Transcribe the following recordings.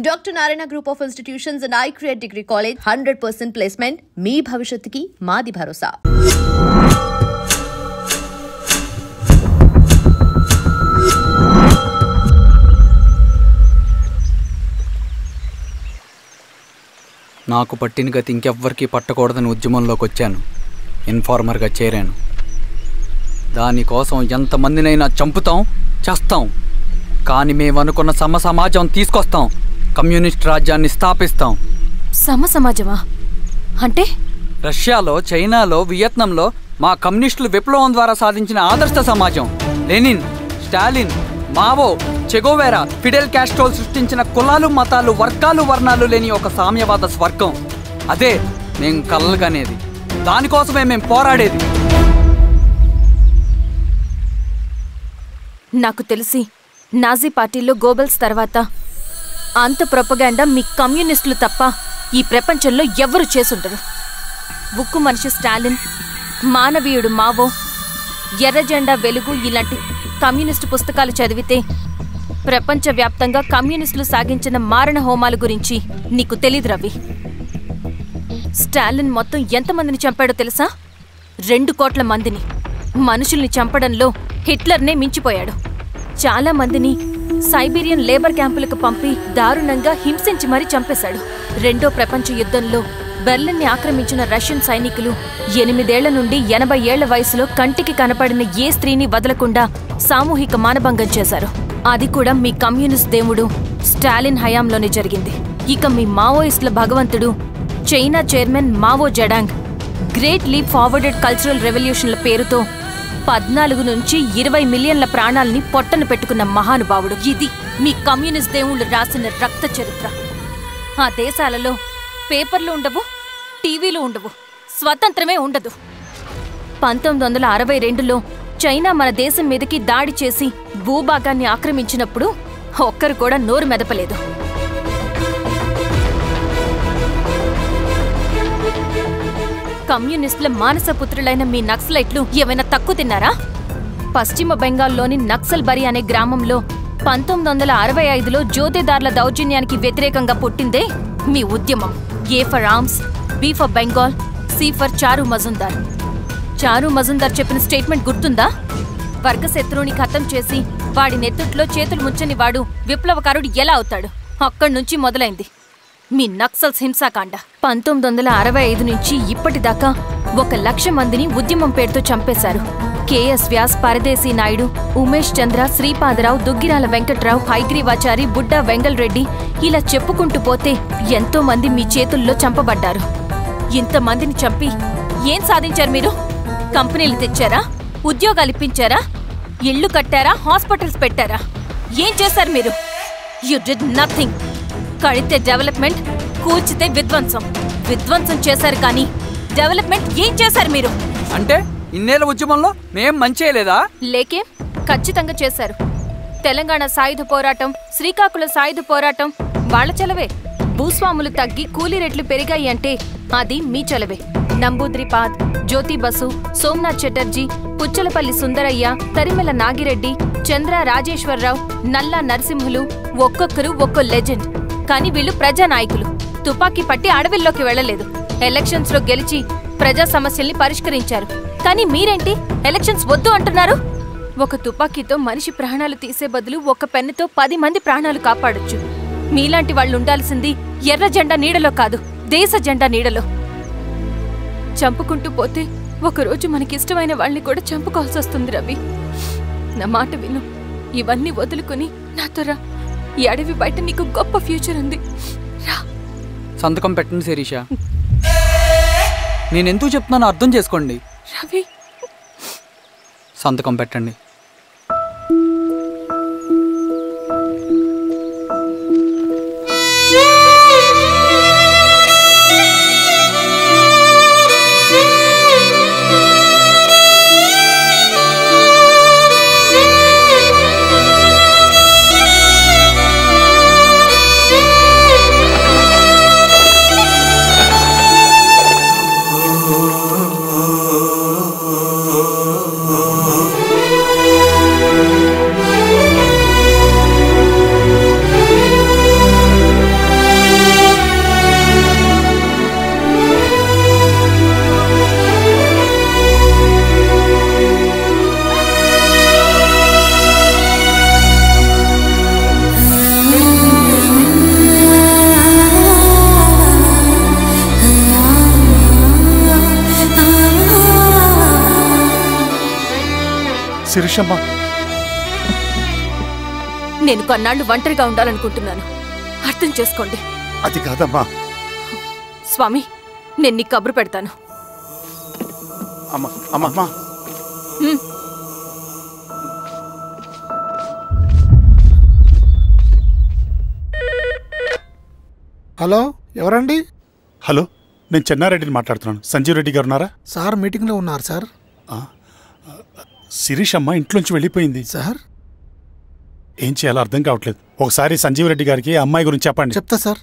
Dr. Narayana Group of Institutions and iCreate Degree College 100% placement. మీ భవిష్యత్తుకి మాది భరోసా. నాకు పట్టిన గతి ఇంకెవ్వరికీ పట్టకూడదని ఉద్యమంలోకి వచ్చాను. ఇన్ఫార్మర్గా చేరాను. దానికోసం ఎంతమందినైనా చంపుతాం, చేస్తాం. కానీ మేమనుకున్న సమాజం తీసుకొస్తాం. కమ్యూనిస్ట్ రాజ్యాన్ని స్థాపిస్తాం. సమాజమా అంటే? రష్యాలో, చైనాలో, వియత్నంలో మా కమ్యూనిస్టులు విప్లవం ద్వారా సాధించిన ఆదర్శ సమాజం. Lenin, Stalin, Mao, Che Guevara, Fidel Castro సృష్టించిన కులాలు, మతాలు, వర్గాలు, వర్ణాలు లేని ఒక సామ్యవాద స్వర్గం. అదే మేము కలలుగనేది. దానికోసమే మేము పోరాడేది. నాకు తెలిసి నాజీ పార్టీలో గోబెల్స్ తర్వాత అంత ప్రొపగాండా మీ కమ్యూనిస్టులు తప్ప ఈ ప్రపంచంలో ఎవ్వరూ చేసుండరు. ఉక్కు మనిషి స్టాలిన్, మానవీయుడు మావో, ఎర్రజెండా వెలుగు ఇలాంటి కమ్యూనిస్టు పుస్తకాలు చదివితే ప్రపంచవ్యాప్తంగా కమ్యూనిస్టులు సాగించిన మారణ హోమాల గురించి నీకు తెలీదు రవి. స్టాలిన్ మొత్తం ఎంతమందిని చంపాడో తెలుసా? 2 కోట్ల మందిని. మనుషుల్ని చంపడంలో హిట్లర్నే మించిపోయాడు. చాలా మందిని సైబీరియన్ లేబర్ క్యాంపులకు పంపి దారుణంగా హింసించి మరీ చంపేశాడు. 2వ ప్రపంచ యుద్ధంలో బెర్లిన్ని ఆక్రమించిన రష్యన్ సైనికులు 8 ఏళ్ల నుండి 80 ఏళ్ల వయసులో కంటికి కనపడిన ఏ స్త్రీని వదలకుండా సామూహిక మానభంగం చేశారు. అది కూడా మీ కమ్యూనిస్ట్ దేవుడు స్టాలిన్ హయాంలోనే జరిగింది. ఇక మీ మావోయిస్టుల భగవంతుడు China chairman Mao Zedong great leap forwarded cultural రెవల్యూషన్ల పేరుతో 14 నుంచి 20 మిలియన్ల ప్రాణాలని పొట్టను పెట్టుకున్న మహానుభావుడు. ఇది మీ కమ్యూనిస్ట్ దేవుళ్ళు రాసిన రక్త చరిత్ర. ఆ దేశాలలో పేపర్లు ఉండవు, టీవీలు ఉండవు, స్వతంత్రమే ఉండదు. 1962లో చైనా మన దేశం మీదకి దాడి చేసి భూభాగాన్ని ఆక్రమించినప్పుడు ఒక్కరు కూడా నోరు మెదపలేదు. కమ్యూనిస్టుల మానసపుత్రులైన మీ నక్సలైట్లు ఏమైనా తక్కువ తిన్నారా? పశ్చిమ బెంగాల్లోని నక్సల్బరి అనే గ్రామంలో 1965లో జోతేదార్ల దౌర్జన్యానికి వ్యతిరేకంగా పుట్టిందే మీ ఉద్యమం. A for arms, B for Bengal, C for Charu Majumdar. చారు మజుందార్ చెప్పిన స్టేట్మెంట్ గుర్తుందా? వర్గశత్రువుని ఖతం చేసి వాడి నెత్తుట్లో చేతులు ముంచని వాడు విప్లవకారుడు ఎలా అవుతాడు? అక్కడ్నుంచి మొదలైంది మీ నక్సల్స్ హింసాకాండ. 1965 నుంచి ఇప్పటిదాకా 1,00,000 మందిని ఉద్యమం పేరుతో చంపేశారు. కెఎస్ వ్యాస్, పరదేశీ నాయుడు, ఉమేష్ చంద్ర, శ్రీపాదరావు, దుగ్గిరాల వెంకట్రావు, హైగ్రీవాచారి, బుడ్డా వెంగల్ రెడ్డి ఇలా చెప్పుకుంటూ పోతే ఎంతో మంది మీ చేతుల్లో చంపబడ్డారు. ఇంతమందిని చంపి ఏం సాధించారు మీరు? కంపెనీలు తెచ్చారా? ఉద్యోగాలు ఇప్పించారా? ఇళ్లు కట్టారా? హాస్పిటల్స్ పెట్టారా? ఏం చేశారు మీరు? You did nothing. కడితే డెవలప్మెంట్, కూర్చితే విధ్వంసం. విధ్వంసం చేశారు కానీ డెవలప్మెంట్ ఏం చేశారు మీరు? అంటే ఇన్నేళ్ల ఉద్యమంలో మేం మంచేయలేదా? లేకే, ఖచ్చితంగా చేశారు. తెలంగాణ సాయుధ పోరాటం, శ్రీకాకుళం సాయుధ పోరాటం వాళ్ల చలవే. భూస్వాములు తగ్గి కూలీ రేట్లు పెరిగాయి అంటే అది మీ చలవే. నంబూద్రిపాద్, జ్యోతి బసు, సోమనాథ్ చటర్జీ, పుచ్చలపల్లి సుందరయ్య, తరిమెల నాగిరెడ్డి, చంద్ర రాజేశ్వరరావు, నల్లా నరసింహులు ఒక్కొక్కరు ఒక్కో లెజెండ్. కానీ వీళ్ళు ప్రజానాయకులు. తుపాకీ పట్టి అడవిల్లోకి వెళ్లలేదు. ఎలక్షన్స్ లో గెలిచి ప్రజా సమస్యల్ని పరిష్కరించారు. కానీ మీరేంటి ఎలక్షన్స్ వద్దు అంటున్నారు? ఒక తుపాకీతో మనిషి ప్రాణాలు తీసే బదులు ఒక పెన్నుతో 10 మంది ప్రాణాలు కాపాడొచ్చు. మీలాంటి వాళ్ళు ఉండాల్సింది ఎర్ర జెండా నీడలో కాదు, దేశ జెండా నీడలో. చంపుకుంటూ పోతే ఒకరోజు మనకిష్టమైన వాళ్ళని కూడా చంపుకోవాల్సి వస్తుంది రవి. నా మాట విను. ఇవన్నీ వదులుకుని నాతో రా. ఈ అడవి బయట నీకు గొప్ప ఫ్యూచర్ ఉంది. రా. సంతకం పెట్టండి శిరీష. నేనెందుకు చెప్తున్నానో అర్థం చేసుకోండి. రవి, సంతకం పెట్టండి. శిరీషమ్మ, నేను కొన్నాళ్ళు ఒంటరిగా ఉండాలనుకుంటున్నాను, అర్థం చేసుకోండి. అది కాదమ్మా. స్వామి, నేను నీకు కబురు పెడతాను. అమ్మా అమ్మా, హలో, ఎవరండి? హలో, నేను చెన్నారెడ్డిని మాట్లాడుతున్నాను. సంజీవ్ రెడ్డి గారు ఉన్నారా? సార్ మీటింగ్లో ఉన్నారు సార్. శిరీషమ్మ ఇంట్లోంచి వెళ్ళిపోయింది సార్. ఏం చేయాలో అర్థం కావట్లేదు. ఒకసారి సంజీవ్ రెడ్డి గారికి అమ్మాయి గురించి చెప్పండి. చెప్తా సార్.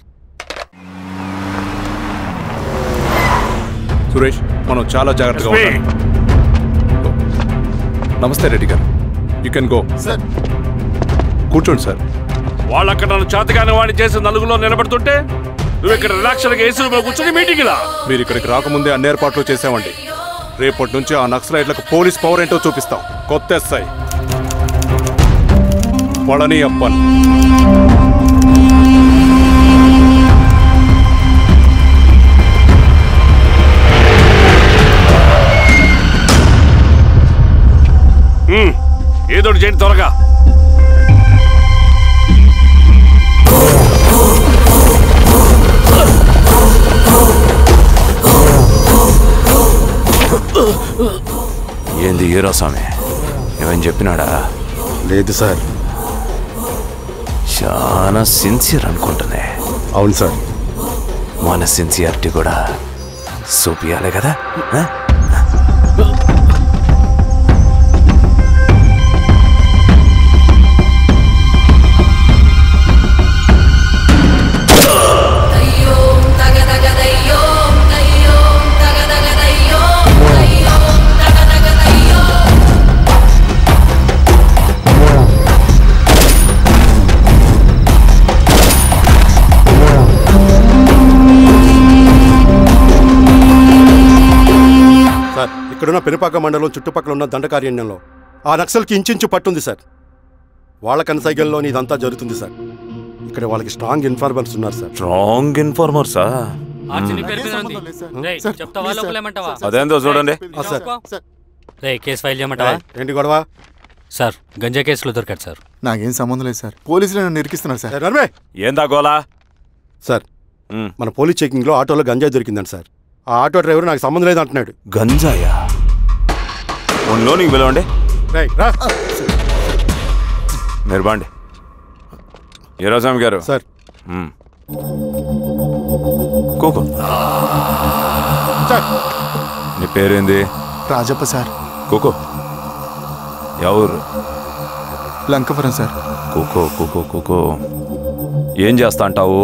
సురేష్, మనం చాలా జాగ్రత్తగా ఉండాలి. నమస్తే రెడ్డి గారు, యూ కెన్ గో. సార్ కూర్చోండి సార్. వాళ్ళక్కడ నన్ను చేతగానే వాడిని చేసి నలుగులో నిలబడుతుంటే నువ్వు ఇక్కడ రిలాక్స్గా ఏసీలో కూర్చొని మీటింగ్ ఇలా. మీరు ఇక్కడికి రాకముందే అన్ని ఏర్పాట్లు చేసామండి. రేపటి నుంచి ఆ నక్సలైట్లకు పోలీస్ పవర్ ఏంటో చూపిస్తాం. కొత్త ఎస్ఐ పళని అప్పన్. ఏదో చేయండి త్వరగా. ఏంది హీరో స్వామి, ఏమని చెప్పినాడా? లేదు సార్. చాలా సిన్సియర్ అనుకుంటున్నా. అవును సార్. మన సిన్సియారిటీ కూడా చూపియాలి కదా. ఇక్కడున్న పెనుపాక మండలం చుట్టుపక్కల ఉన్న దండకారణ్యంలో ఆ నక్సల్కి ఇంచుంచు పట్టుంది సార్. వాళ్ళ కనసైగల్లోని ఇదంతా జరుగుతుంది సార్. ఇక్కడ వాళ్ళకి స్ట్రాంగ్ ఇన్ఫార్మర్స్ ఉన్నారు సార్. స్ట్రాంగ్ ఇన్ఫార్మర్సా? అదేందో చూడండి. కేసు ఫైల్ చేయమంటావా? ఏంటి గొడవ సార్? గంజా కేసులో దొరికాడు సార్. నాకేం సంబంధం లేదు సార్. పోలీసులు నన్ను ఇరికిస్తున్నారు సార్. ఏందా గోలా? సార్, మన పోలీస్ చెకింగ్లో ఆటోలో గంజాయి దొరికిందండి సార్. ఆ ఆటో డ్రైవర్ నాకు సంబంధం లేదు అంటున్నాడు. గంజాయా? ఉన్నో నీకు పిలవండి. మీరు బాండి. హీరోస్వామి గారు సార్. కోకో, నీ పేరేంది? రాజప్ప సార్. కోకో, ఎవరు? లంకపురం సార్. కోకో కోకో కోకో, ఏం చేస్తా అంటావు?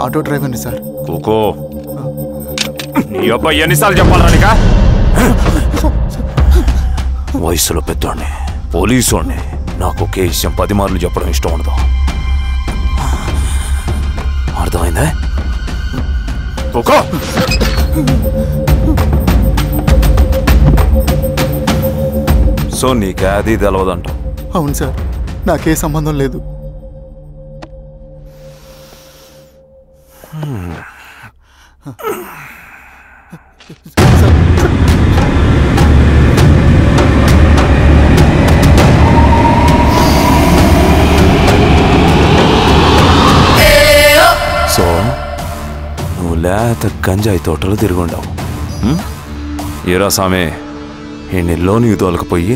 ఆటో డ్రైవర్ని సార్. కోకో, నీ అబ్బాయి ఎన్నిసార్లు చెప్పాలరా నీకా? వయసులో పెద్దోడిని, పోలీసోడిని, నాకు ఒకే విషయం 10 మార్లు చెప్పడం ఇష్టం ఉండదు. అర్థమైందా? కోకో, సో నీకే అది తెలవదంట? అవును సార్, నాకే సంబంధం లేదు. సో నువ్వు లేత గంజాయి తోటలు తిరుగుండవు. ఏరా సామే, ఈ నెలలో నీకు తోలకపోయి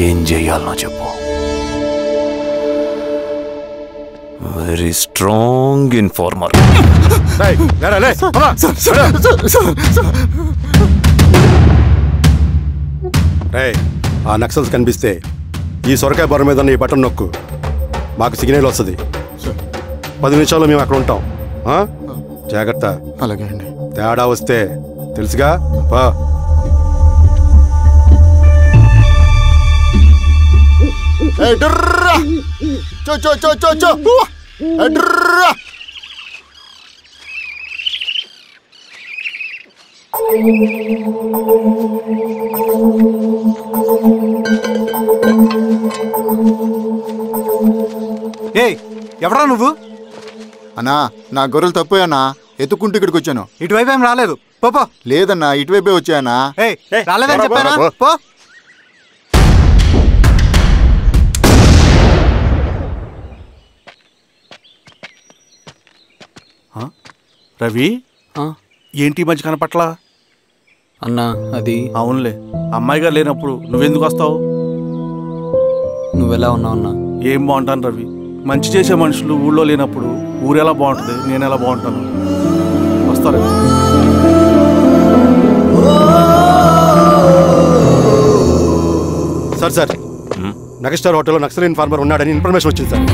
ఏం చెయ్యాలనో చెప్పు. Very strong informer. ఆ నక్సల్స్ కనిపిస్తే ఈ సొరకాయ బొర మీద ఈ బటన్ నొక్కు, మాకు సిగ్నల్ వస్తుంది. 10 నిమిషాల్లో మేము అక్కడ ఉంటాం. జాగ్రత్త. అలాగే అండి. తేడా వస్తే తెలుసుగా. పా. ఎవరా నువ్వు? అన్నా, నా గొర్రెలు తప్పోయానా, ఎత్తుకుంటూ ఇక్కడికి వచ్చాను. ఇటువైపు ఏం రాలేదు. పో. లేదన్నా, ఇటువైపే వచ్చానా. రాలేదని చెప్పానా? పో. రవి ఏంటి మంచి కనపట్లా అన్నా అది అవునులే అమ్మాయి గారు లేనప్పుడు నువ్వెందుకు వస్తావు? నువ్వెలా ఉన్నావు అన్నా? ఏం బాగుంటాను రవి, మంచి చేసే మనుషులు ఊళ్ళో లేనప్పుడు ఊరు ఎలా బాగుంటుంది, నేను ఎలా బాగుంటాను? వస్తారు. సార్ సార్ నగస్టార్ హోటల్లో నక్సల్ ఇన్ఫార్మర్ ఉన్నాడని ఇన్ఫర్మేషన్ వచ్చింది సార్.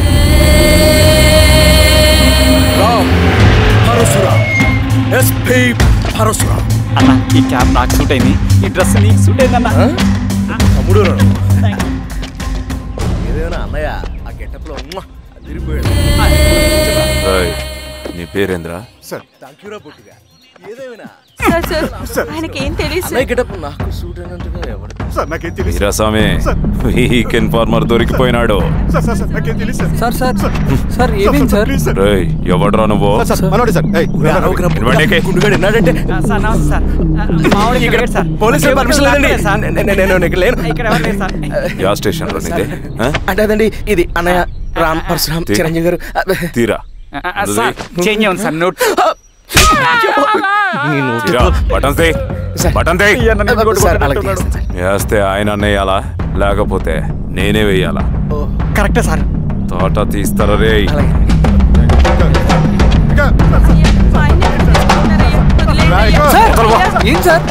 అన్న ఈ క్యాప్ నాకు సూట్ అయింది, ఈ డ్రెస్ నీకు సూట్ అయిందన్నా. తమ్ముడు ఏదేనా అన్నయ్య ఆ గెటప్లో అదిరిపోయాడు. నీ పేరేంద్రా? సార్ థాంక్యూరా పొట్టిగా. ఏదేమైనా ఆయనకి ఏం తెలియదు. గెటప్ నాకు సూట్ అయినట్టుగా ఎవరు సార్ నాకేం తెలియదు. వీరాస్వామి వీక్ ఇన్ఫార్మర్ దొరికిపోయినాడు. సార్ సార్ సార్ ఏమేం సార్? రేయ్ ఎవడ్రా నువ్వు? మనోడి సార్. గుండుగాడు విన్నాడంటే పోలీసులు పర్మిషన్ లేదండి, నేను ఇక్కడ లేను. యా స్టేషన్ లో నీదే? అంటే అదండి ఇది అన్నయ్య రామ్ పరశురామ్ చిరంజీవి గారు. తీరా చేంజ్ అవ్వండి సార్ నోట్. వేస్తే ఆయన వేయాలా లేకపోతే నేనే వేయాలా? కరెక్టే సార్. తోట తీస్తారా రే? ఏం సార్?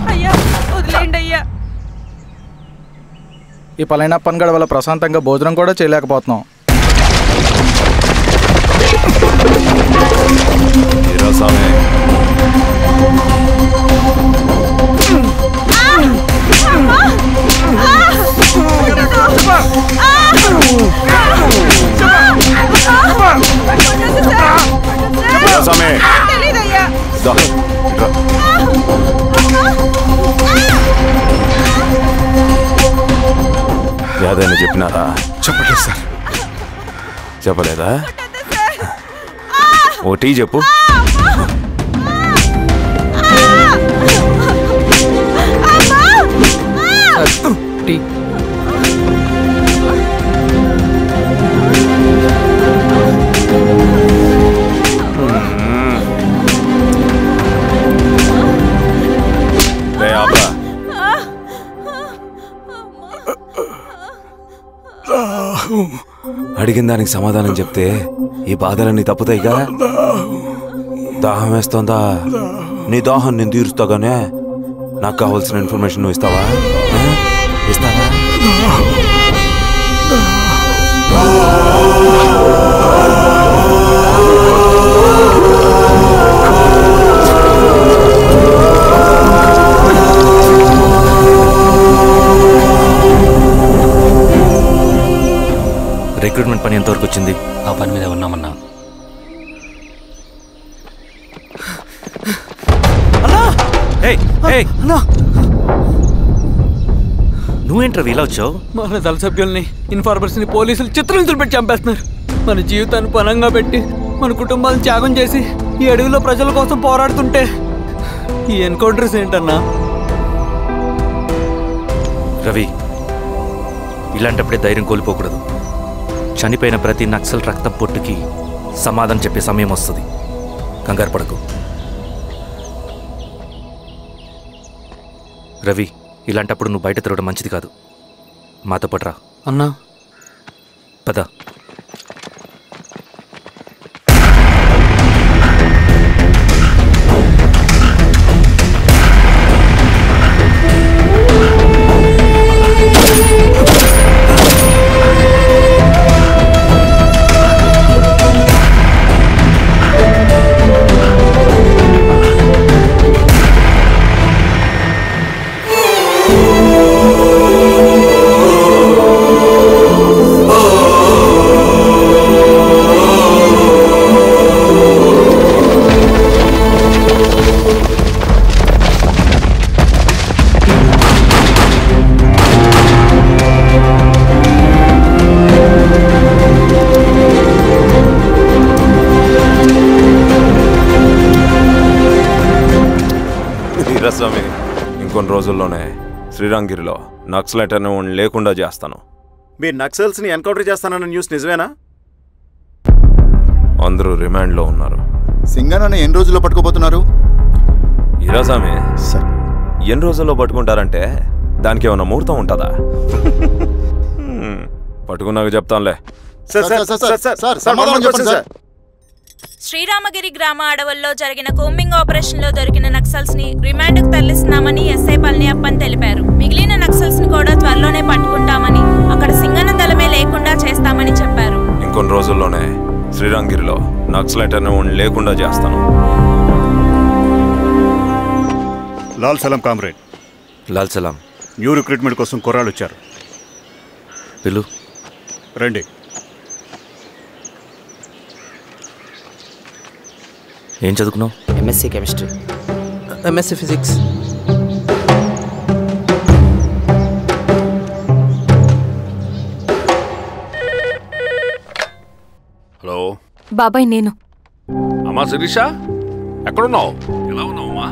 ఈ పలైనప్పన్ గడ వల్ల ప్రశాంతంగా భోజనం కూడా చేయలేకపోతున్నాం. వీరాస్వామి యాదైనా చెప్పినారా? చెప్పలేదు సార్. చెప్పలేదా? ఓటీ చెప్పు. అడిగిన దానికి సమాధానం చెప్తే ఈ బాధలన్నీ తప్పుతాయిగా. దాహం వేస్తుందా? నీ దాహం నేను తీరుస్తాగానే నాకు కావాల్సిన ఇన్ఫర్మేషన్ నువ్వు ఇస్తావా? ఇస్తావా? రిక్రూట్మెంట్ పని ఎంతవరకు వచ్చింది? ఆ పని మీద ఉన్నామన్నా. నువ్వేంట్రా ఇలా వచ్చావు? మన దళ సభ్యుల్ని ఇన్ఫార్మర్స్ ని పోలీసులు చిత్రహింసలు పెట్టి చంపేస్తున్నారు. మన జీవితాన్ని పనంగా పెట్టి మన కుటుంబాలను త్యాగం చేసి ఈ అడవిలో ప్రజల కోసం పోరాడుతుంటే ఈ ఎన్కౌంటర్స్ ఏంటన్నా? రవి, ఇలాంటప్పుడే ధైర్యం కోల్పోకూడదు. చనిపోయిన ప్రతి నక్సల్ రక్తం పొట్టుకి సమాధానం చెప్పే సమయం వస్తుంది. కంగారు పడకు రవి. ఇలాంటప్పుడు నువ్వు బయట తిరగడం మంచిది కాదు. మాతో పట్రా అన్నా. పద. వీరాస్వామి, ఇంకొన్ని రోజుల్లోనే శ్రీరంగిరిలో నక్సలైట్ అనే వాడిని లేకుండా చేస్తాను. మీరు నక్సల్స్ ని ఎన్కౌంటర్ చేస్తానన్న న్యూస్ నిజమేనా? అందరూ రిమాండ్లో ఉన్నారు. సింగనని ఎన్ని రోజుల్లో పట్టుకోబోతున్నారు? ఈరోజామే ఎన్ని రోజుల్లో పట్టుకుంటారంటే దానికి ఏమైనా ముహూర్తం ఉంటుందా? పట్టుకున్నాక చెప్తానులే. శ్రీరామగిరి గ్రామ అడవుల్లో జరిగిన కోంబింగ్ ఆపరేషన్ లో దొరికిన నక్సల్స్ ని రిమాండ్ కు తరలిస్తున్నామని ఎస్ఐ పళనియప్పన్ తెలిపారు. మిగిలిన నక్సల్స్ ని కూడా త్వరలోనే పట్టుకుంటామని, అక్కడ సింగన దళమే లేకుండా చేస్తామని చెప్పారు. ఇంకొన్ని రోజుల్లోనే శ్రీరామగిరిలో నక్సలైట్ అనే లేకుండా చేస్తాను. లాల్ సలాం కామ్రేడ్. లాల్ సలాం. న్యూ రిక్రూట్మెంట్ కోసం కుర్రాళ్ళు వచ్చారు. పిలు. రండి. ఏం చదువుకున్నావు? MSc chemistry, MSc physics. Hello బాబాయ్, నేను. అమ్మా శిరీష, ఎక్కడున్నావు? ఎలా ఉన్నావు అమ్మా?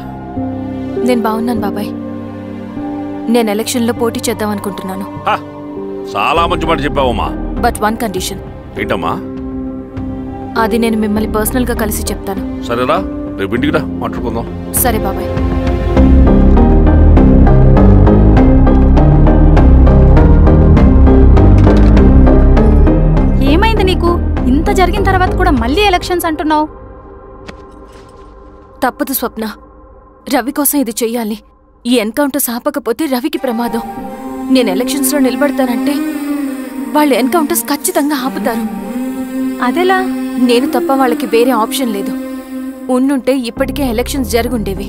నేను బాగున్నాను బాబాయ్. నేను ఎలక్షన్లో పోటీ చేద్దాం అనుకుంటున్నాను. చాలా మంచి మాట చెప్పావమ్మా. But one condition. ఏంటమ్మా? అది నేను మిమ్మల్ని పర్సనల్గా కలిసి చెప్తాను. సరేరా, రేపు ఇంటికి రా, మాట్లాడుకుందాం. సరే బాబాయ్. ఏమైంది నీకు? ఇంత జరిగిన తర్వాత కూడా మళ్ళీ ఎలక్షన్స్ అంటున్నావు? తప్పదు స్వప్న. రవి కోసం ఇది చెయ్యాలి. ఈ ఎన్కౌంటర్ ఆపకపోతే రవికి ప్రమాదం. నేను ఎలక్షన్స్లో నిలబడతానంటే వాళ్ళు ఎన్కౌంటర్స్ ఖచ్చితంగా ఆపుతారు. అదెలా? నేను తప్ప వాళ్ళకి వేరే ఆప్షన్ లేదు. ఉండుంటే ఇప్పటికే ఎలక్షన్స్ జరుగుండేవి.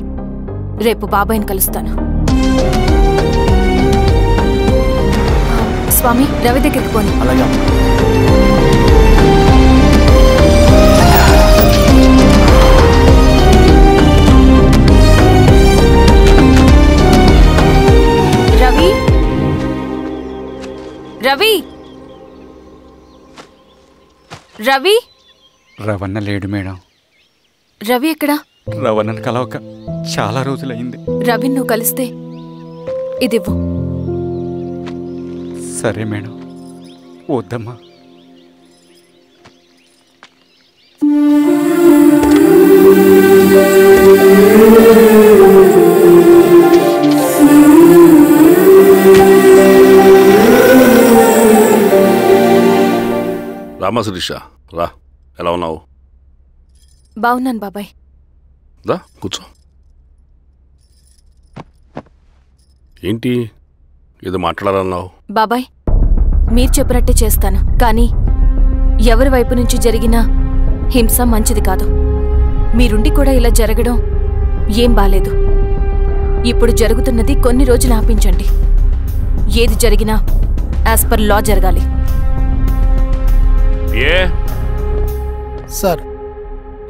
రేపు బాబాయ్ని కలుస్తాను. స్వామి, రవి దగ్గరికి పోని. రవి, రవి, రవి. రవణ లేడు మేడం. రవి ఎక్కడా? రవణను కలవక చాలా రోజులైంది. రవి నువ్వు కలిస్తే ఇదివ్వు. సరే మేడం. వద్దమ్మా. రామా శిరీష, రా. ఎలా ఉన్నావు? బాగున్నాను బాబాయ్. దా కూర్చో. ఏంటి ఏదో మాట్లాడాలన్నావు? బాబాయ్, మీరు చెప్పినట్టే చేస్తాను. కానీ ఎవరి వైపు నుంచి జరిగినా హింస మంచిది కాదు. మీరుండి కూడా ఇలా జరగడం ఏం బాలేదు. ఇప్పుడు జరుగుతున్నది కొన్ని రోజులు ఆపించండి. ఏది జరిగినా యాజ్ పర్ లా జరగాలి. ఏ సార్,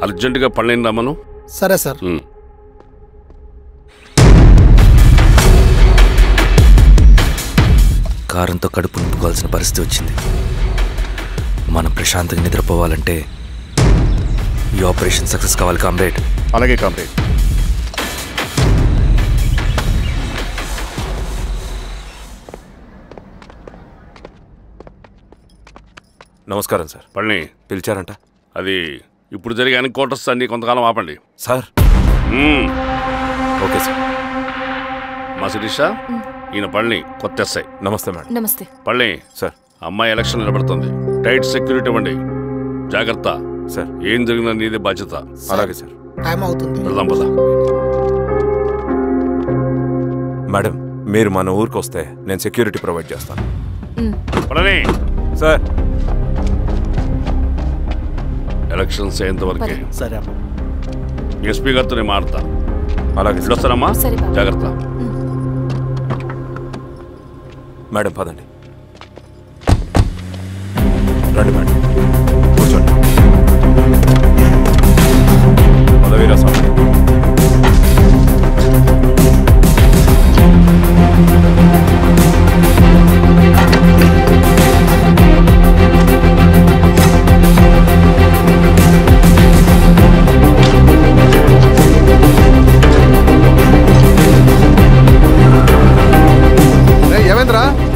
అర్జెంటుగా పళ్ళని రమ్మను. సరే సార్. కారంతో కడుపు నింపుకోవాల్సిన పరిస్థితి వచ్చింది. మనం ప్రశాంతంగా నిద్రపోవాలంటే ఈ ఆపరేషన్ సక్సెస్ కావాలి కామ్రేడ్. అలాగే కామ్రేడ్. నమస్కారం సార్. పళ్ళని పిలిచారంట? అది ఇప్పుడు జరిగే ఎన్కౌంటర్స్ అన్ని కొంతకాలం ఆపండి సార్. Okay sir. మా శిరీష, ఈయన పళ్ళని కొత్త ఎస్ఐ. నమస్తే మేడం. నమస్తే. పళ్ళని సార్. అమ్మాయి ఎలక్షన్ నిలబడుతుంది. టైట్ సెక్యూరిటీ ఇవ్వండి. జాగ్రత్త సార్. ఏం జరిగినా నీదే బాధ్యత. అలాగే సార్. టైం అవుతుంది. వెళ్దాం పద. మేడం, మీరు మన ఊరికి వస్తే నేను సెక్యూరిటీ ప్రొవైడ్ చేస్తాను. పళ్ళని సార్. ఎలక్షన్స్ అయ్యేంతవరకే. సరే. ఎస్పీ గారితో నేను మారుతా. అలాగే వస్తానమ్మా. జాగ్రత్త. మేడం పదండి. రండి మేడం, కూర్చోండి. పదవీరా స్వామి.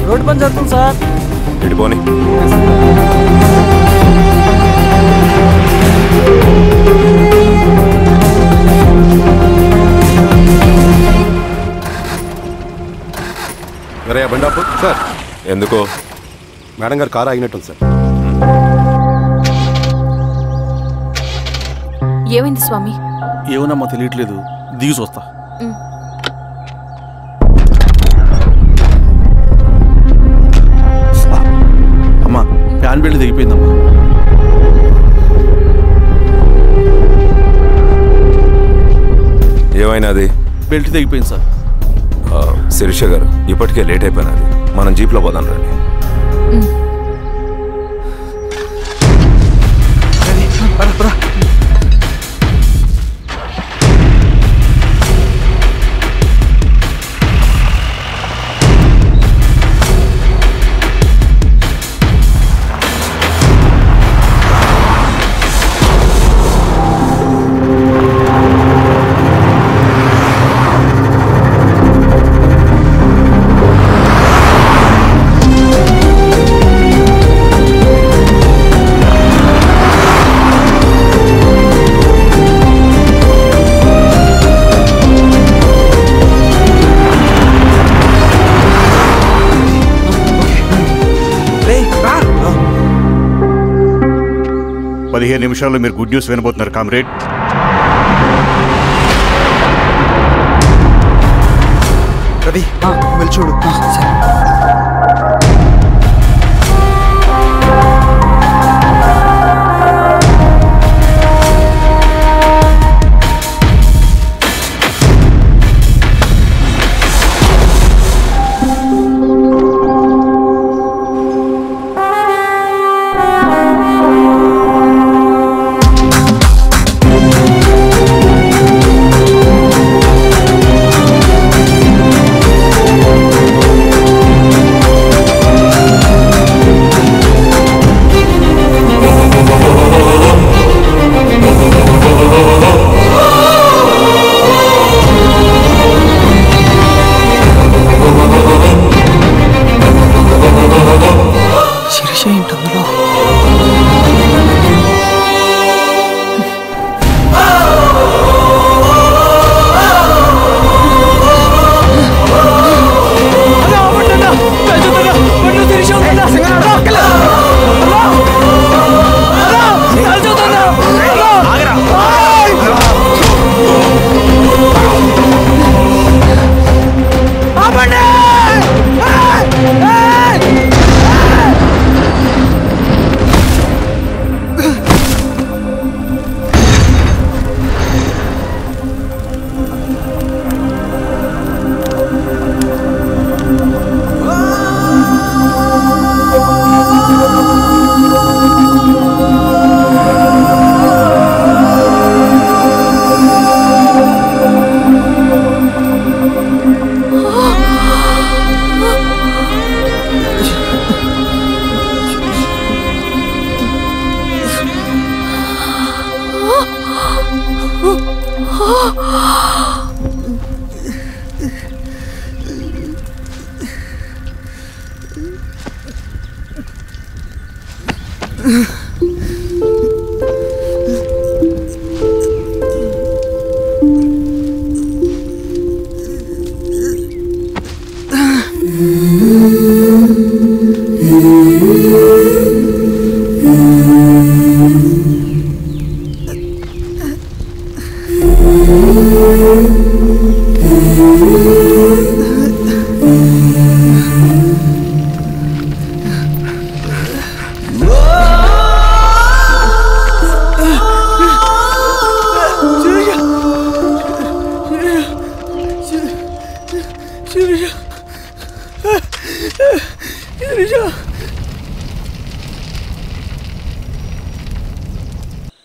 రోడ్డు పని జరుగుతుంది సార్. ఇటు పోనీ. సార్ ఎందుకో మేడం గారు కారు ఆగినట్టుంది సార్. ఏమైంది స్వామి? ఏమోనమ్మా తెలియట్లేదు, దిగి చూస్తా. అమ్మా ఫ్యాన్ బెల్ట్ దిగిపోయిందమ్మా. ఏమైనాది? బెల్ట్ తెగిపోయింది సార్. శిరీష గారు ఇప్పటికే లేట్ అయిపోయినది, మనం జీప్లో పోదాం రండి. నిమిషాల్లో మీరు గుడ్ న్యూస్ వినబోతున్నారు కామ్రేడ్. రవి వెళ్ళి చూడు.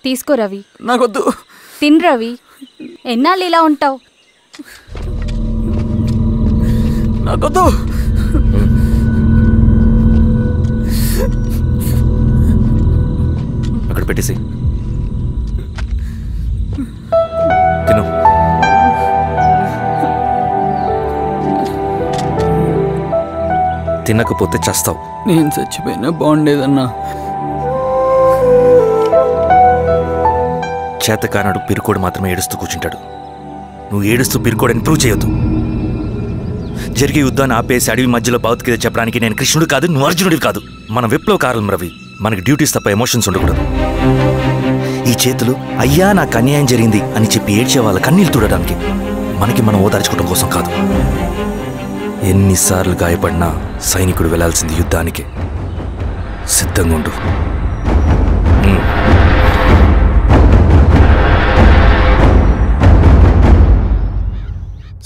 తీసుకో రవి. నాకొద్దు. తిన్ రవి, ఎన్నాళ్ళు ఇలా ఉంటావు? నాకొద్దు. అక్కడ పెట్టేసి తిను. తినకపోతే చస్తావు. నేను చచ్చిపోయినా బాగుండేదన్నా. చేతకానాడు పిరుకోడు మాత్రమే ఏడుస్తూ కూర్చుంటాడు. నువ్వు ఏడుస్తూ పిరుకోడని ప్రూవ్ చేయొద్దు. జరిగే యుద్ధాన్ని ఆపేసి అడవి మధ్యలో భౌతికత చెప్పడానికి నేను కృష్ణుడు కాదు, నువ్వు అర్జునుడివి కాదు. మన విప్లవకారులం రవి. మనకి డ్యూటీస్ తప్ప ఎమోషన్స్ ఉండకూడదు. ఈ చేతులు అయ్యా నాకు అన్యాయం జరిగింది అని చెప్పి ఏడ్చే వాళ్ళ కన్నీళ్ళు తుడడానికి, మనకి మనం ఓదార్చుకోవడం కోసం కాదు. ఎన్నిసార్లు గాయపడినా సైనికుడు వెళ్లాల్సింది యుద్ధానికి. సిద్ధంగా ఉండు.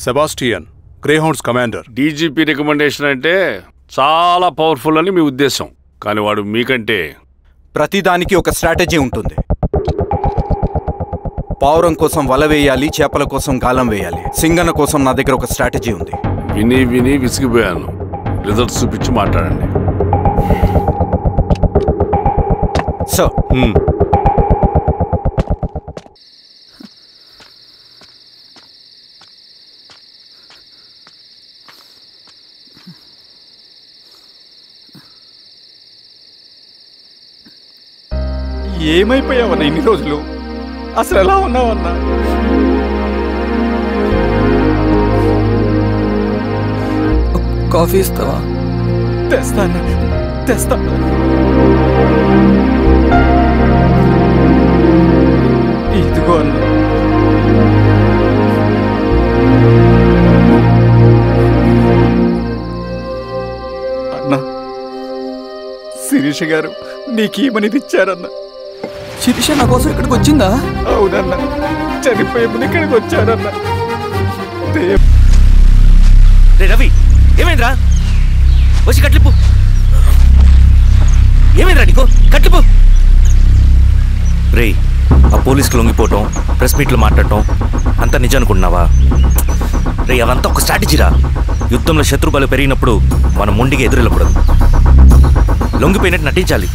Sebastian, Greyhounds commander. DGP recommendation అంటే చాలా పవర్ఫుల్ అని మీ ఉద్దేశం, కానీ వాడు మీకంటే ప్రతిదానికి ఒక స్ట్రాటజీ ఉంటుంది. పావురం కోసం వల వేయాలి, చేపల కోసం గాలం వేయాలి. సింగన్న కోసం నా దగ్గర ఒక స్ట్రాటజీ ఉంది. విని విని విసిగిపోయాను. రిజల్ట్స్ చూపించి మాట్లాడండి. సార్, ఏమైపోయావన్నా ఇన్ని రోజులు? అసలు ఎలా ఉన్నావన్నా? కాఫీ ఇస్తావా? తెస్తాను, తెస్తాను. ఇదిగో అన్నా. అన్నా, శిరీష గారు నీకేమనేది ఇచ్చారన్నా? శిరీష నా కోసం ఇక్కడికి వచ్చిందా? అవునన్నా, చనిపోయే ముందు ఇక్కడికి వచ్చారన్నా. రవి, ఏమైందిరా? వచ్చి కట్లిప్పు. ఏమైందిరా నీకు? కట్లిప్పు. రే, ఆ పోలీసుకు లొంగిపోవటం, ప్రెస్ మీట్లు మాట్లాడటం అంతా నిజం అనుకుంటున్నావా? రే, అవంతా ఒక స్ట్రాటజీరా. యుద్ధంలో శత్రుబలు పెరిగినప్పుడు మనం మొండిగా ఎదురెళ్ళకూడదు. లొంగిపోయినట్టు నటించాలి.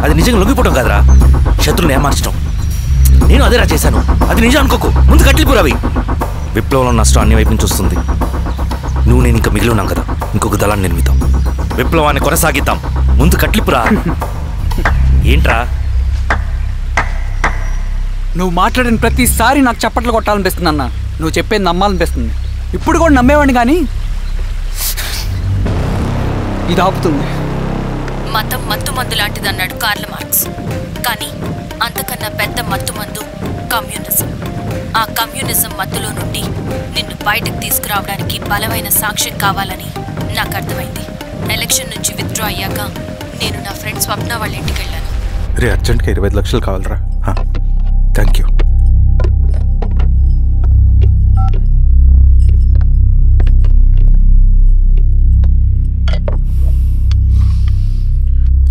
అది నిజంగా లొంగిపోవటం కాదురా, శత్రువుని ఏమార్చడం. నేను అదేరా చేశాను. అది నిజం అనుకోకు. ముందు కట్లిపు రవి. విప్లవంలో నష్టం అన్ని వైపు నుంచి వస్తుంది. నువ్వు నేను ఇంకా మిగిలి ఉన్నాం కదా, ఇంకొక దళాన్ని నిర్మితాం. విప్లవాన్ని కొనసాగిద్దాం. ముందు కట్లిపురా. ఏంట్రా నువ్వు మాట్లాడిన ప్రతిసారి నాకు చప్పట్లు కొట్టాలనిపిస్తుంది అన్న. నువ్వు చెప్పేది నమ్మాలనిపిస్తుంది. ఇప్పుడు కూడా నమ్మేవాడిని, కానీ ఇది ఆపుతుంది. మతం మత్తు మందు లాంటిదన్నాడు కార్ల్ మార్క్స్. కానీ అంతకన్నా పెద్ద మత్తు మందు కమ్యూనిజం. ఆ కమ్యూనిజం మత్తులో నుండి నిన్ను బయటకు తీసుకురావడానికి బలమైన సాక్ష్యం కావాలని నాకు అర్థమైంది. ఎలక్షన్ నుంచి విత్డ్రా అయ్యాక నేను నా ఫ్రెండ్ స్వప్న వాళ్ళ ఇంటికి వెళ్ళాను. రే, అర్జెంట్గా 25 లక్షలు కావాలరా. Thank you.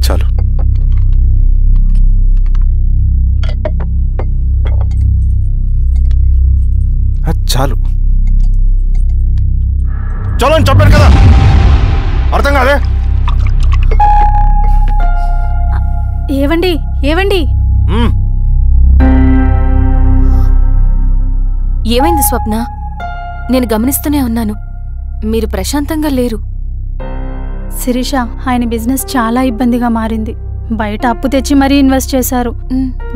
చాలు. చాలు. చలో అని చెప్పాను కదా, అర్థం కాదే? ఏవండి, ఏవండి? ఏమైంది స్వప్న? నేను గమనిస్తూనే ఉన్నాను, మీరు ప్రశాంతంగా లేరు. శిరీష, ఆయన బిజినెస్ చాలా ఇబ్బందిగా మారింది. బయట అప్పు తెచ్చి మరీ ఇన్వెస్ట్ చేశారు.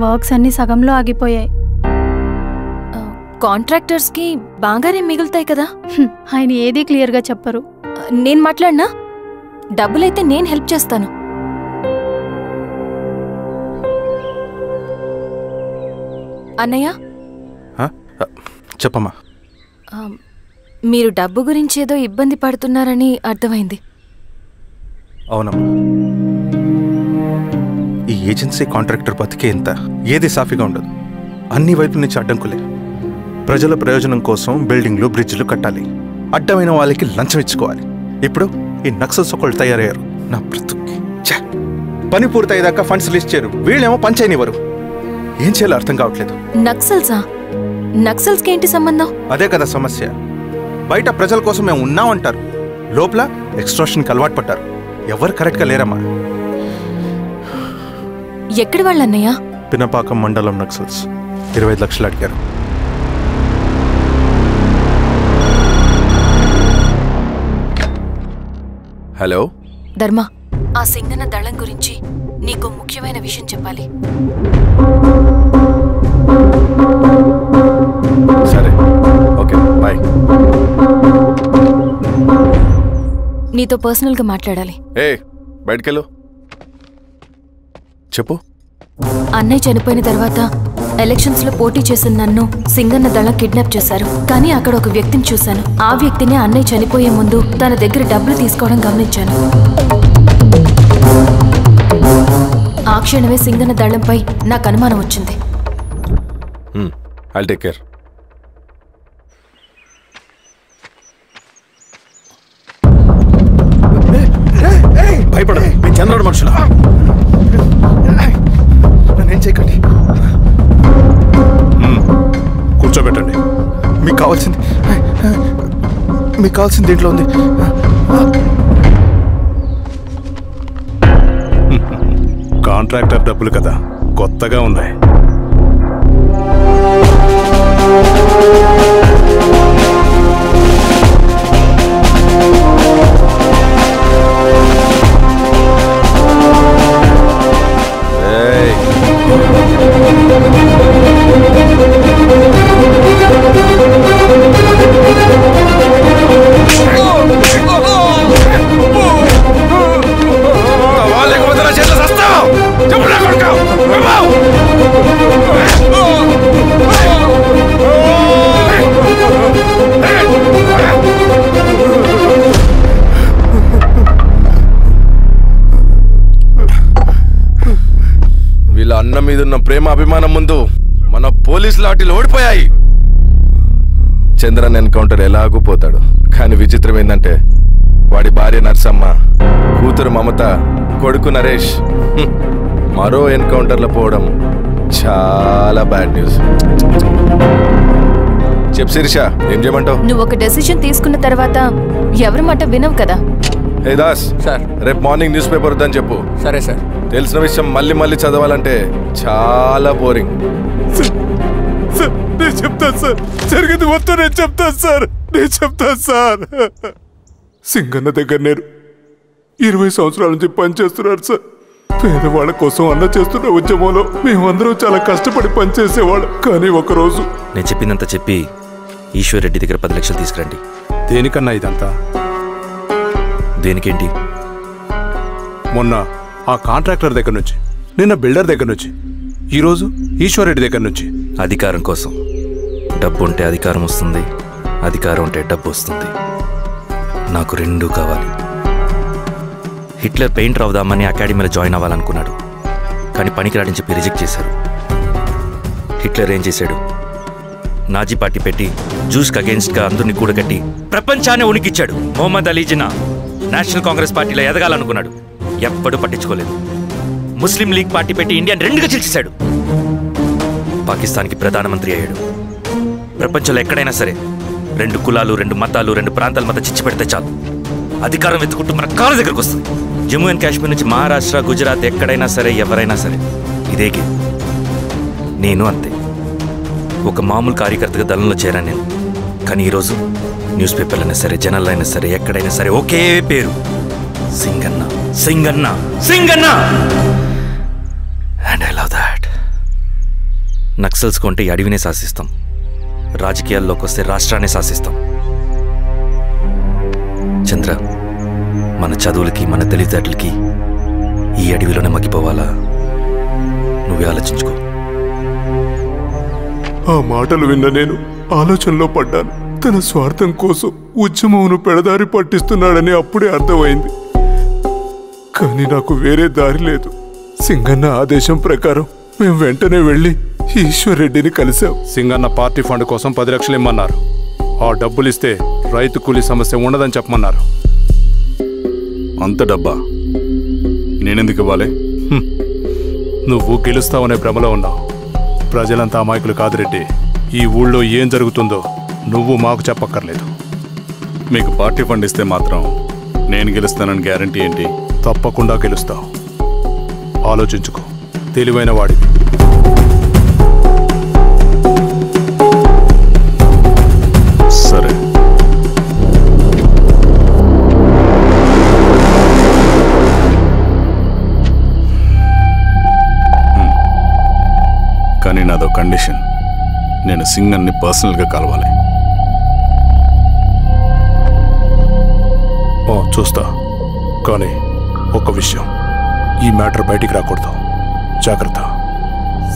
వర్క్స్ అన్ని సగంలో ఆగిపోయాయి. కాంట్రాక్టర్స్కి బాగానే మిగులుతాయి కదా? ఆయన ఏదీ క్లియర్గా చెప్పరు. నేను మాట్లాడినా డబ్బులైతే నేను హెల్ప్ చేస్తాను. అన్నయ్య, చెప్పమ్మా. మీరు డబ్బు గురించి ఏదో ఇబ్బంది పడుతున్నారని అర్థమైంది. అవునమ్మా, ఈ ఏజెన్సీ కాంట్రాక్టర్ బతికే ఇంత ఏది సాఫీగా ఉండదు. అన్ని వైపుల నుంచి అడ్డంకులే. ప్రజల ప్రయోజనం కోసం బిల్డింగ్లు, బ్రిడ్జ్లు కట్టాలి. అడ్డమైన వాళ్ళకి లంచం ఇచ్చుకోవాలి. ఇప్పుడు ఈ నక్సల్స్ ఒకళ్ళు తయారయ్యారు. నా బ్రతుక్కి పని పూర్తయ్యేదాకా ఫండ్స్ లిస్ట్ చేయరు. వీళ్ళేమో పని చేయనివ్వరు. ఏం చేయాలో అర్థం కావట్లేదు. నక్సల్సా? నక్సల్స్కి ఏంటి సంబంధం? అదే కదా సమస్య. బయట ప్రజల కోసం మేము ఉన్నామంటారు, లోపల ఎక్స్ట్రాషన్కి అలవాటు పడ్డారు. ఎవరు కరెక్ట్గా లేరమ్మా. ఎక్కడి వాళ్ళన్నయ్య? పినపాకం మండలం నక్సల్స్ 25 లక్షలు అడిగారు. హలో ధర్మ, ఆ సింగన దళం గురించి నీకు ముఖ్యమైన విషయం చెప్పాలి. సరే, ఓకే, బాయ్. నీతో పర్సనల్గా మాట్లాడాలి. ఏ బయటకెళ్ళు. చెప్పు. అన్నయ్య చనిపోయిన తర్వాత ఎలక్షన్స్ లో పోటీ చేసిన నన్ను సింగన్న దళం కిడ్నాప్ చేశారు. కానీ అక్కడ ఒక వ్యక్తిని చూశాను. ఆ వ్యక్తిని అన్నయ్య చనిపోయే ముందు తన దగ్గర డబ్బులు తీసుకోవడం గమనించాను. ఆ క్షణమే సింగన్న దళంపై నాకు అనుమానం వచ్చింది. I'll take care. భయపడదు, మేము చంద్రుడు మనుషులు. నన్నేం చేయకండి. కూర్చోబెట్టండి. మీకు కావాల్సింది దీంట్లో ఉంది. కాంట్రాక్టర్ డబ్బులు కదా, కొత్తగా ఉన్నాయి. వీళ్ళ అన్న మీదున్న ప్రేమ అభిమానం ముందు మన పోలీస్ లాఠీలు ఓడిపోయాయి. చంద్రన్ ఎన్కౌంటర్ ఎలాగూ పోతాడు. కానీ విచిత్రం ఏంటంటే వాడి భార్య నర్సమ్మ, కూతురు మమత, కొడుకు నరేష్ మరో ఎన్కౌంటర్లో పోవడం చాలా బ్యాడ్ న్యూస్. చెప్పు శిరీష, ఏం చేయమంటావు? నువ్వు ఒక డెసిషన్ తీసుకున్న తర్వాత ఎవరి మాట వినవు కదా. హే దాస్ సార్, రేపు మార్నింగ్ న్యూస్ పేపర్ వద్దని చెప్పు. సరే సార్. తెలిసిన విషయం మళ్ళీ మళ్ళీ చదవాలంటే చాలా బోరింగ్. నేను చెప్తాను సార్, జరిగింది మొత్తం నేను చెప్తాను సార్. సింగన్న దగ్గర నేను 20 సంవత్సరాల నుంచి పనిచేస్తున్నాడు సార్. పేదవాళ్ళ కోసం అన్న చేస్తున్న ఉద్యమంలో మేమందరం చాలా కష్టపడి పనిచేసేవాళ్ళం. కానీ ఒకరోజు నేను చెప్పినంత చెప్పి ఈశ్వర్ రెడ్డి దగ్గర 10 లక్షలు తీసుకురండి. దేనికన్నా ఇదంతా? దేనికేంటి? మొన్న ఆ కాంట్రాక్టర్ దగ్గర నుంచి, నిన్న బిల్డర్ దగ్గర నుంచి, ఈరోజు ఈశ్వర్ రెడ్డి దగ్గర నుంచి. అధికారం కోసం. డబ్బు ఉంటే అధికారం వస్తుంది, అధికారం ఉంటే డబ్బు వస్తుంది. నాకు రెండూ కావాలి. హిట్లర్ పెయింటర్ అవుదామని అకాడమీలో జాయిన్ అవ్వాలనుకున్నాడు. కానీ పనికిరాడని చెప్పి రిజెక్ట్ చేశారు. హిట్లర్ ఏం చేశాడు? నాజీ పార్టీ పెట్టి జూస్కి అగేన్స్ట్గా అందరినీ కూడగట్టి ప్రపంచాన్ని ఉనికిచ్చాడు. మొహమ్మద్ అలీ జిన్నా నేషనల్ కాంగ్రెస్ పార్టీలో ఎదగాలనుకున్నాడు. ఎప్పుడూ పట్టించుకోలేదు. ముస్లిం లీగ్ పార్టీ పెట్టి ఇండియాని రెండుగా చీల్చేశాడు. పాకిస్తాన్కి ప్రధానమంత్రి అయ్యాడు. ప్రపంచంలో ఎక్కడైనా సరే 2 కులాలు, 2 మతాలు, 2 ప్రాంతాల మధ్య చిచ్చు పెడితే చాలు, అధికారం వెతుకుంటూ మన కాళ్ళ దగ్గరకు వస్తుంది. జమ్మూ అండ్ కాశ్మీర్ నుంచి మహారాష్ట్ర, గుజరాత్ ఎక్కడైనా సరే, ఎవరైనా సరే ఇదే గేమ్. నేను అంతే. ఒక మామూలు కార్యకర్తగా దళంలో చేరాను నేను. కానీ ఈరోజు న్యూస్ పేపర్లైనా సరే, జనాల్లో అయినా సరే, ఎక్కడైనా సరే ఒకే పేరు, Singanna, Singanna, Singanna. And I love that. Naxals కొంటే ఈ అడవినే శాసిస్తాం, రాజకీయాల్లోకి వస్తే రాష్ట్రాన్ని శాసిస్తాం. చంద్ర, మన చదువులకి, మన తెలివితేటలకి ఈ అడవిలోనే మగ్గిపోవాలా? నువ్వే ఆలోచించుకో. ఆ మాటలు విన్న నేను ఆలోచనలో పడ్డాను. తన స్వార్థం కోసం ఉద్యమమును పెడదారి పట్టిస్తున్నాడని అప్పుడే అర్థమైంది. కానీ నాకు వేరే దారి లేదు. సింగన్న ఆదేశం ప్రకారం మేము వెంటనే వెళ్ళి ఈశ్వర్ రెడ్డిని కలిశాం. సింగన్న పార్టీ ఫండ్ కోసం 10 లక్షలు ఇమ్మన్నారు. ఆ డబ్బులు ఇస్తే రైతు కూలీ సమస్య ఉండదని చెప్పమన్నారు. అంత డబ్బా నేనెందుకు ఇవ్వాలి? నువ్వు గెలుస్తావనే భ్రమలో ఉన్నావు. ప్రజలంతా అమాయకులు కాదు రెడ్డి. ఈ ఊళ్ళో ఏం జరుగుతుందో నువ్వు మాకు చెప్పక్కర్లేదు. మీకు పార్టీ ఫండ్ ఇస్తే మాత్రం నేను గెలుస్తానని గ్యారంటీ ఏంటి? తప్పకుండా గెలుస్తావు. ఆలోచించుకో, తెలివైన వాడివి. సరే. కానీ నాదో కండిషన్. నేను సింగన్ని పర్సనల్గా కలవాలి. చూస్తా, కానీ ఒక విషయం, ఈ మ్యాటర్ బయటికి రాకూడదు, జాగ్రత్త.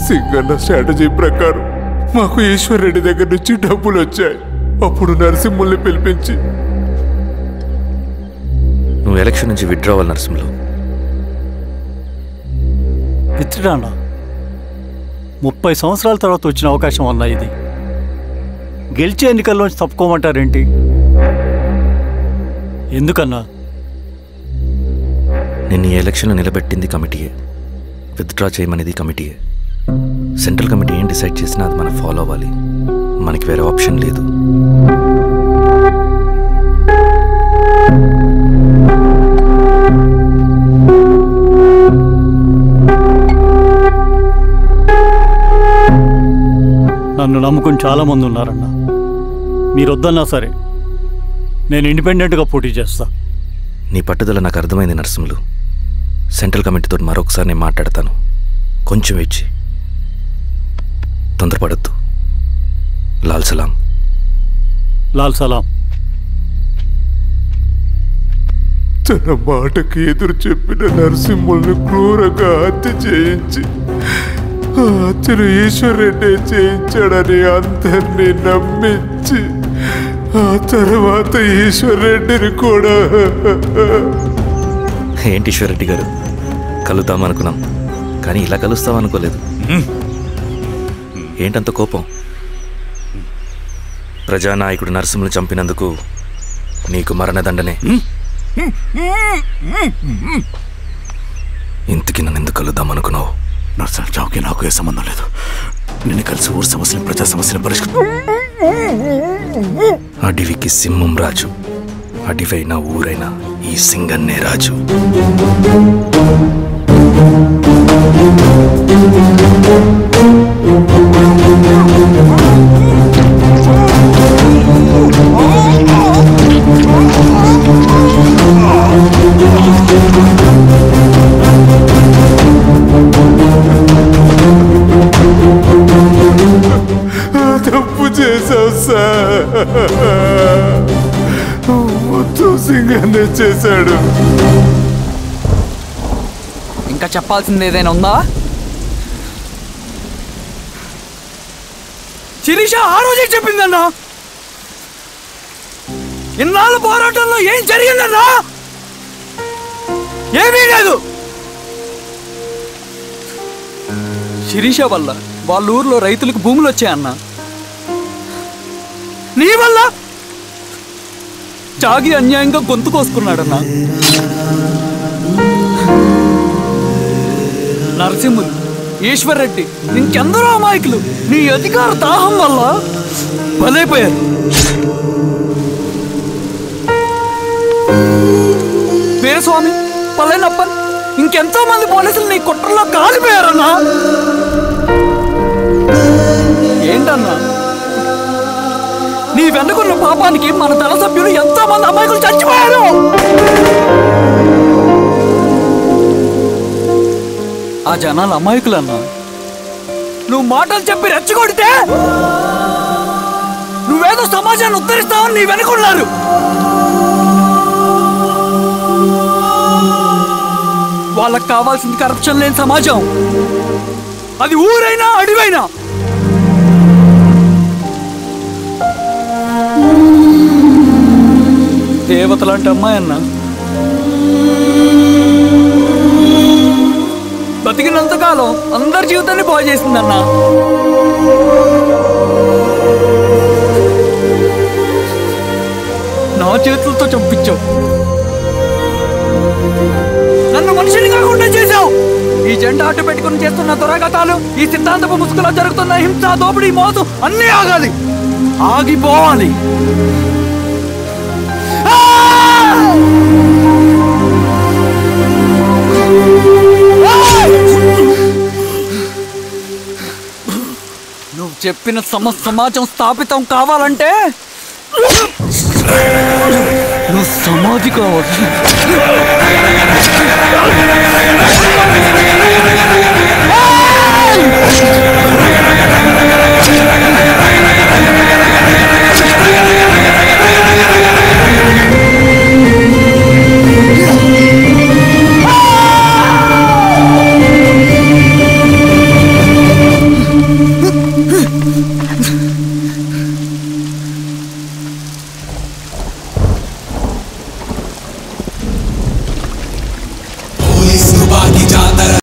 సింగన్న స్ట్రాటజీ ప్రకారం మాకు ఈశ్వర్ రెడ్డి దగ్గర నుంచి డబ్బులు వచ్చాయి. అప్పుడు నరసింహుల్ని పిలిపించి, నువ్వు ఎలక్షన్ నుంచి విత్డ్రా అవ్వాలి నరసింహులు. విత్డ్రానా? 30 సంవత్సరాల తర్వాత వచ్చిన అవకాశం అన్నా ఇది. గెలిచే ఎన్నికల్లోంచి తప్పుకోమంటారేంటి? ఎందుకన్నా? నిన్ను ఈ ఎలక్షన్లో నిలబెట్టింది కమిటీయే, విత్డ్రా చేయమనేది కమిటీయే. సెంట్రల్ కమిటీ ఏం డిసైడ్ చేసినా అది మనం ఫాలో అవ్వాలి, మనకి వేరే ఆప్షన్ లేదు. నన్ను నమ్ముకుని చాలామంది ఉన్నారన్నా. మీరు వద్దన్నా సరే నేను ఇండిపెండెంట్గా పోటీ చేస్తా. నీ పట్టుదల నాకు అర్థమైంది నరసింహులు. సెంట్రల్ కమిటీతో మరొకసారి నేను మాట్లాడతాను. కొంచెం వెయిట్ చేయి, తొందరపడద్దు. లాల్ సలాం. లాల్ సలాం. తన మాటకి ఎదురు చెప్పిన నరసింహుల్ని క్రూరంగా హత్య చేయించి ఆ హత్యను ఈశ్వర్ రెడ్డి చేయించాడని అందరినీ నమ్మించి ఆ తర్వాత ఈశ్వర్ రెడ్డిని కూడా. ఏంటి ఈశ్వర్ రెడ్డి గారు, కలుద్దామనుకున్నాం కానీ ఇలా కలుస్తామనుకోలేదు. ఏంటంత కోపం? ప్రజానాయకుడు నరసింహులు చంపినందుకు నీకు మరణదండనే. ఇంతకీ నన్ను ఎందుకు కలుద్దామనుకున్నావు? నర్సన్ చావుకి నాకు ఏ సంబంధం లేదు. నిన్ను కలిసి ఊరు సమస్యలు, ప్రజా సమస్యలు పరిష్కరించు. అడవికి సింహం రాజు, అడవైనా ఊరైనా ఈ సింగన్నే రాజు. తప్పు చేశావు సార్, మొత్తం సింగన్నే చేశాడు. ఇంకా చెప్పాల్సింది ఏదైనా ఉందా? శిరీష ఆ రోజే చెప్పిందన్నా. ఇన్నాళ్ళ పోరాటంలో ఏం జరిగిందన్నా? ఏమీ లేదు. శిరీష వల్ల వాళ్ళ ఊర్లో రైతులకు భూములు వచ్చాయన్నా. నీ వల్ల చాగి అన్యాయంగా గొంతు కోసుకున్నాడన్నా. నరసింహులు, ఈశ్వర్ రెడ్డి, ఇంకెందరో అమాయకులు నీ అధికార దాహం వల్ల బలైపోయారు. వీరస్వామి, పల్లెనప్పన్, ఇంకెంతో మంది పోలీసులు నీ కుట్రలో కాలిపోయారన్నా. ఏంటన్నా, నీ వెనుకున్న పాపానికి మన దళ సభ్యులు ఎంతో మంది అమాయకులు చచ్చిపోయారు. ఆ జనాలు అమాయకులన్నా. నువ్వు మాటలు చెప్పి రెచ్చగొడితే నువ్వేదో సమాజాన్ని ఉద్ధరిస్తావని నీ వెనుకున్నారు. వాళ్ళకి కావాల్సింది కరప్షన్ లేని సమాజం. అది ఊరైనా అడివైనా. దేవత లాంటి అమ్మాయి అన్నా. బతికినంతకాలం అందరి జీవితాన్ని బాగు చేసిందన్నా. నా చేతులతో చంపించావు, నన్ను మనిషిని కాకుండా చేశావు. ఈ జెండా అడ్డు పెట్టుకుని చేస్తున్న దురాఘాతాలు, ఈ సిద్ధాంతపు ముసుగులో జరుగుతున్న హింస, దోపిడీ, మోసం అన్నీ ఆగాలి, ఆగిపోవాలి. నువ్వు చెప్పిన సమాజం స్థాపితం కావాలంటే నువ్వు సమాధి కావచ్చు.